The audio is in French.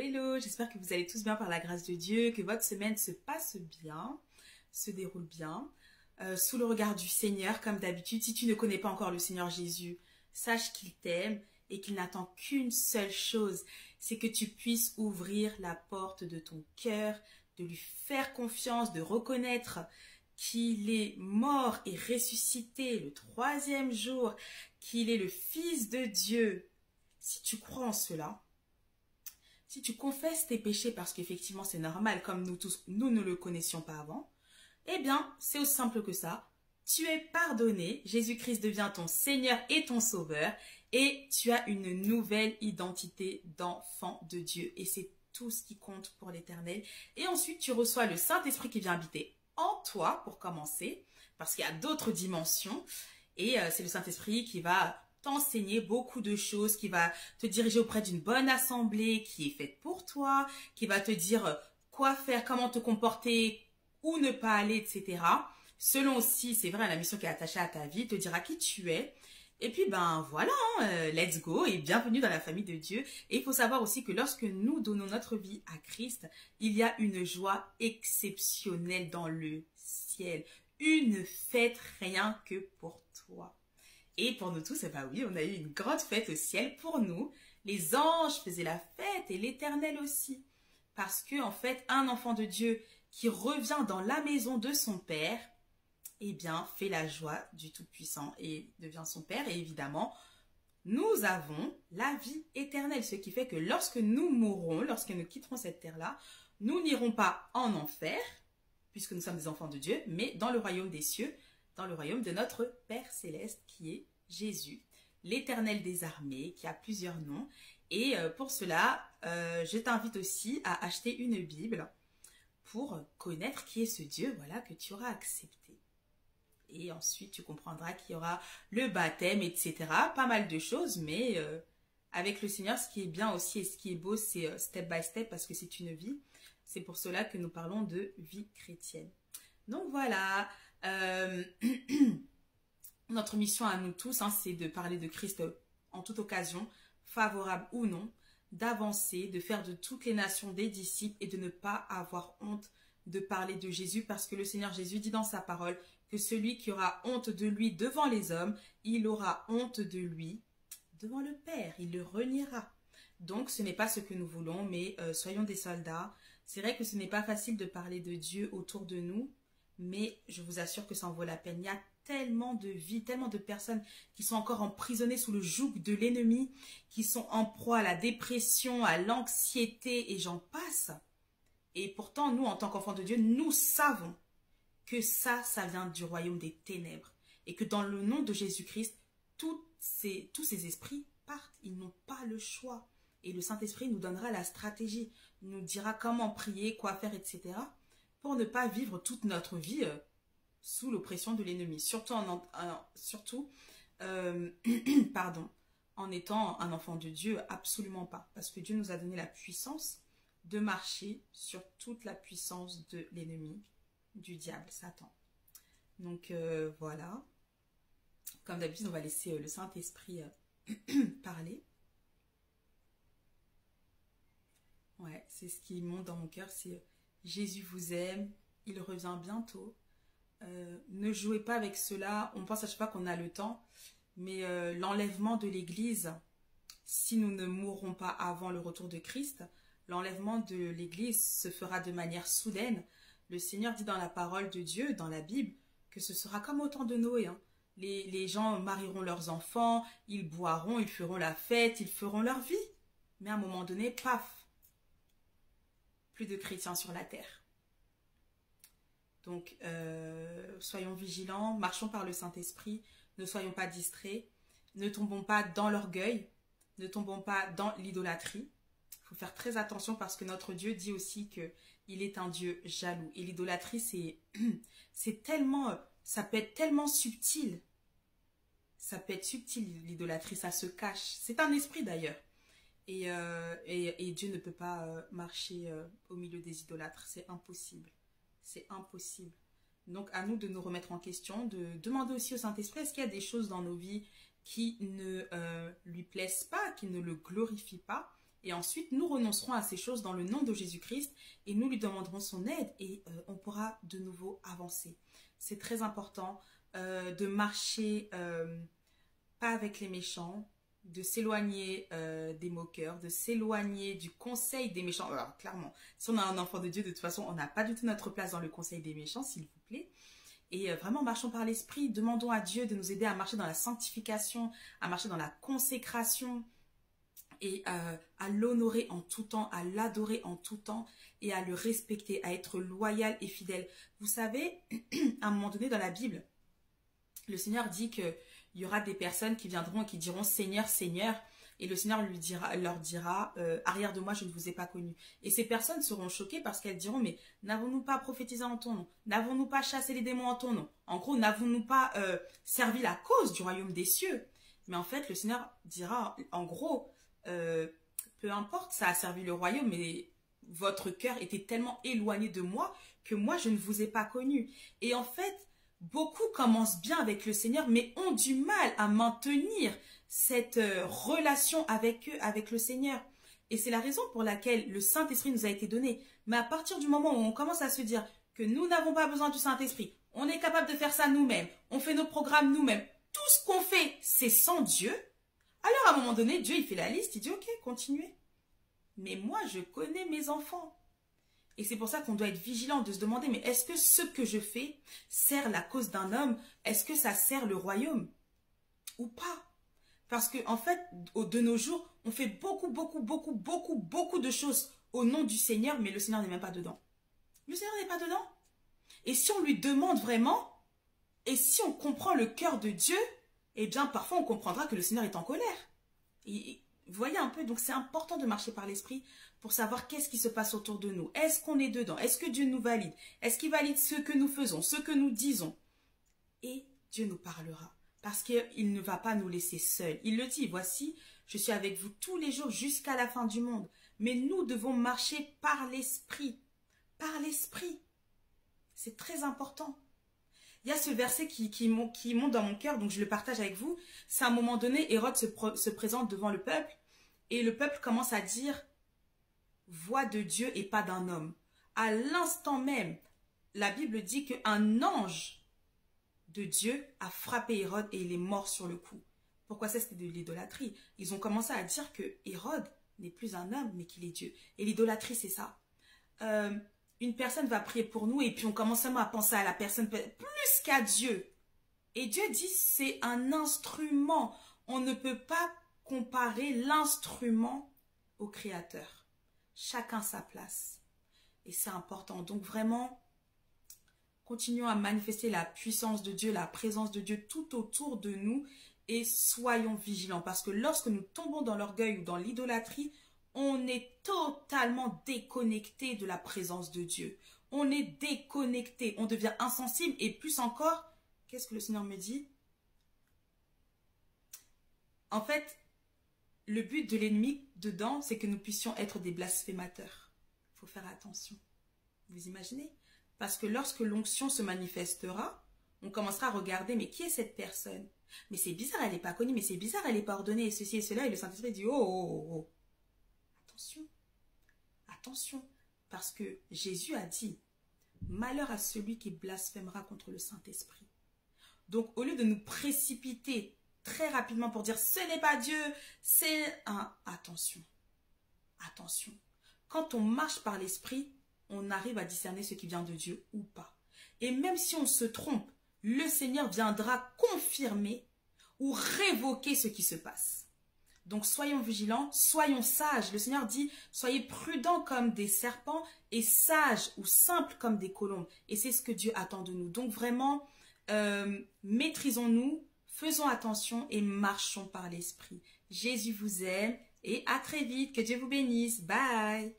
Hello, j'espère que vous allez tous bien par la grâce de Dieu, que votre semaine se passe bien, se déroule bien, sous le regard du Seigneur comme d'habitude. Si tu ne connais pas encore le Seigneur Jésus, sache qu'il t'aime et qu'il n'attend qu'une seule chose, c'est que tu puisses ouvrir la porte de ton cœur, de lui faire confiance, de reconnaître qu'il est mort et ressuscité le troisième jour, qu'il est le Fils de Dieu. Si tu crois en cela, si tu confesses tes péchés parce qu'effectivement c'est normal, comme nous tous, nous ne le connaissions pas avant, eh bien, c'est aussi simple que ça. Tu es pardonné, Jésus-Christ devient ton Seigneur et ton Sauveur, et tu as une nouvelle identité d'enfant de Dieu. Et c'est tout ce qui compte pour l'éternel. Et ensuite, tu reçois le Saint-Esprit qui vient habiter en toi, pour commencer, parce qu'il y a d'autres dimensions. Et c'est le Saint-Esprit qui va t'enseigner beaucoup de choses, qui va te diriger auprès d'une bonne assemblée qui est faite pour toi, qui va te dire quoi faire, comment te comporter, où ne pas aller, etc. Selon aussi, c'est vrai, la mission qui est attachée à ta vie, te dira qui tu es. Et puis, ben voilà, let's go et bienvenue dans la famille de Dieu. Et il faut savoir aussi que lorsque nous donnons notre vie à Christ, il y a une joie exceptionnelle dans le ciel. Une fête rien que pour toi. Et pour nous tous, eh ben oui, on a eu une grande fête au ciel pour nous. Les anges faisaient la fête et l'Éternel aussi. Parce que, en fait, un enfant de Dieu qui revient dans la maison de son Père, eh bien, fait la joie du Tout-Puissant et devient son Père. Et évidemment, nous avons la vie éternelle. Ce qui fait que lorsque nous mourrons, lorsque nous quitterons cette terre-là, nous n'irons pas en enfer, puisque nous sommes des enfants de Dieu, mais dans le royaume des cieux, dans le royaume de notre Père Céleste, qui est Jésus, l'Éternel des armées, qui a plusieurs noms. Et pour cela, je t'invite aussi à acheter une Bible pour connaître qui est ce Dieu, voilà, que tu auras accepté. Et ensuite, tu comprendras qu'il y aura le baptême, etc. Pas mal de choses, mais avec le Seigneur, ce qui est bien aussi et ce qui est beau, c'est step by step, parce que c'est une vie. C'est pour cela que nous parlons de vie chrétienne. Donc voilà, notre mission à nous tous, hein, c'est de parler de Christ en toute occasion, favorable ou non, d'avancer, de faire de toutes les nations des disciples et de ne pas avoir honte de parler de Jésus, parce que le Seigneur Jésus dit dans sa parole que celui qui aura honte de lui devant les hommes, il aura honte de lui devant le Père, il le reniera. Donc ce n'est pas ce que nous voulons, mais soyons des soldats. C'est vrai que ce n'est pas facile de parler de Dieu autour de nous, mais je vous assure que ça en vaut la peine. Il y a tellement de vies, tellement de personnes qui sont encore emprisonnées sous le joug de l'ennemi, qui sont en proie à la dépression, à l'anxiété, et j'en passe. Et pourtant, nous, en tant qu'enfants de Dieu, nous savons que ça vient du royaume des ténèbres. Et que dans le nom de Jésus-Christ, tous ces esprits partent. Ils n'ont pas le choix. Et le Saint-Esprit nous donnera la stratégie, nous dira comment prier, quoi faire, etc. pour ne pas vivre toute notre vie sous l'oppression de l'ennemi. Surtout, pardon, en étant un enfant de Dieu, absolument pas. Parce que Dieu nous a donné la puissance de marcher sur toute la puissance de l'ennemi, du diable, Satan. Donc voilà. Comme d'habitude, on va laisser le Saint-Esprit parler. Ouais, c'est ce qui monte dans mon cœur, c'est Jésus vous aime, il revient bientôt. Ne jouez pas avec cela, on pense à chaque fois qu'on a le temps, mais l'enlèvement de l'Église, si nous ne mourrons pas avant le retour de Christ, l'enlèvement de l'Église se fera de manière soudaine. Le Seigneur dit dans la parole de Dieu, dans la Bible, que ce sera comme au temps de Noé. Hein. Les gens marieront leurs enfants, ils boiront, ils feront la fête, ils feront leur vie. Mais à un moment donné, paf, plus de chrétiens sur la terre. Donc, soyons vigilants, marchons par le Saint-Esprit, ne soyons pas distraits, ne tombons pas dans l'orgueil, ne tombons pas dans l'idolâtrie. Il faut faire très attention parce que notre Dieu dit aussi qu'il est un Dieu jaloux. Et l'idolâtrie, c'est tellement, ça peut être tellement subtil. Ça peut être subtil, l'idolâtrie, ça se cache. C'est un esprit d'ailleurs. Et Dieu ne peut pas marcher au milieu des idolâtres. C'est impossible. C'est impossible. Donc, à nous de nous remettre en question, de demander aussi au Saint-Esprit, est-ce qu'il y a des choses dans nos vies qui ne lui plaisent pas, qui ne le glorifient pas? Et ensuite, nous renoncerons à ces choses dans le nom de Jésus-Christ et nous lui demanderons son aide et on pourra de nouveau avancer. C'est très important de marcher pas avec les méchants, de s'éloigner des moqueurs, de s'éloigner du conseil des méchants. Alors, clairement, si on a un enfant de Dieu, de toute façon, on n'a pas du tout notre place dans le conseil des méchants, s'il vous plaît. Et vraiment, marchons par l'esprit, demandons à Dieu de nous aider à marcher dans la sanctification, à marcher dans la consécration, et à l'honorer en tout temps, à l'adorer en tout temps et à le respecter, à être loyal et fidèle. Vous savez, à un moment donné dans la Bible, le Seigneur dit qu'il y aura des personnes qui viendront et qui diront « Seigneur, Seigneur ». Et le Seigneur leur dira « Arrière de moi, je ne vous ai pas connu ». Et ces personnes seront choquées parce qu'elles diront « Mais n'avons-nous pas prophétisé en ton nom? N'avons-nous pas chassé les démons en ton nom? En gros, n'avons-nous pas servi la cause du royaume des cieux ?» Mais en fait, le Seigneur dira en gros peu importe, ça a servi le royaume, mais votre cœur était tellement éloigné de moi que moi, je ne vous ai pas connu. Et en fait, beaucoup commencent bien avec le Seigneur, mais ont du mal à maintenir cette relation avec eux, avec le Seigneur. Et c'est la raison pour laquelle le Saint-Esprit nous a été donné. Mais à partir du moment où on commence à se dire que nous n'avons pas besoin du Saint-Esprit, on est capable de faire ça nous-mêmes, on fait nos programmes nous-mêmes, tout ce qu'on fait, c'est sans Dieu. Alors, à un moment donné, Dieu, il fait la liste, il dit, ok, continuez. Mais moi, je connais mes enfants. Et c'est pour ça qu'on doit être vigilant, de se demander, mais est-ce que ce que je fais sert la cause d'un homme? Est-ce que ça sert le royaume? Ou pas? Parce qu'en fait, de nos jours, on fait beaucoup de choses au nom du Seigneur, mais le Seigneur n'est même pas dedans. Le Seigneur n'est pas dedans. Et si on lui demande vraiment, et si on comprend le cœur de Dieu, eh bien, parfois, on comprendra que le Seigneur est en colère. Et vous voyez un peu, donc c'est important de marcher par l'esprit pour savoir qu'est-ce qui se passe autour de nous. Est-ce qu'on est dedans? Est-ce que Dieu nous valide? Est-ce qu'il valide ce que nous faisons, ce que nous disons? Et Dieu nous parlera, parce qu'il ne va pas nous laisser seuls. Il le dit, voici, je suis avec vous tous les jours jusqu'à la fin du monde. Mais nous devons marcher par l'esprit. Par l'esprit. C'est très important. Il y a ce verset qui monte dans mon cœur, donc je le partage avec vous. C'est à un moment donné, Hérode se présente devant le peuple, et le peuple commence à dire « voix de Dieu et pas d'un homme ». À l'instant même, la Bible dit qu'un ange de Dieu a frappé Hérode et il est mort sur le coup. Pourquoi ça? C'était de l'idolâtrie. Ils ont commencé à dire que Hérode n'est plus un homme, mais qu'il est Dieu. Et l'idolâtrie, c'est ça. Une personne va prier pour nous et puis on commence seulement à penser à la personne plus qu'à Dieu. Et Dieu dit c'est un instrument. On ne peut pas comparer l'instrument au Créateur. Chacun sa place. Et c'est important. Donc vraiment, continuons à manifester la puissance de Dieu, la présence de Dieu tout autour de nous et soyons vigilants. Parce que lorsque nous tombons dans l'orgueil ou dans l'idolâtrie, on est totalement déconnecté de la présence de Dieu. On est déconnecté, on devient insensible et plus encore, qu'est-ce que le Seigneur me dit? En fait, le but de l'ennemi dedans, c'est que nous puissions être des blasphémateurs. Il faut faire attention. Vous imaginez? Parce que lorsque l'onction se manifestera, on commencera à regarder, mais qui est cette personne? Mais c'est bizarre, elle n'est pas connue, mais c'est bizarre, elle n'est pas ordonnée, et ceci et cela, et le Saint-Esprit dit, oh. Attention, attention, parce que Jésus a dit, malheur à celui qui blasphémera contre le Saint-Esprit. Donc, au lieu de nous précipiter très rapidement pour dire, ce n'est pas Dieu, c'est un... Attention, attention. Quand on marche par l'Esprit, on arrive à discerner ce qui vient de Dieu ou pas. Et même si on se trompe, le Seigneur viendra confirmer ou révoquer ce qui se passe. Donc, soyons vigilants, soyons sages. Le Seigneur dit, soyez prudents comme des serpents et sages ou simples comme des colombes. Et c'est ce que Dieu attend de nous. Donc, vraiment, maîtrisons-nous, faisons attention et marchons par l'Esprit. Jésus vous aime et à très vite. Que Dieu vous bénisse. Bye!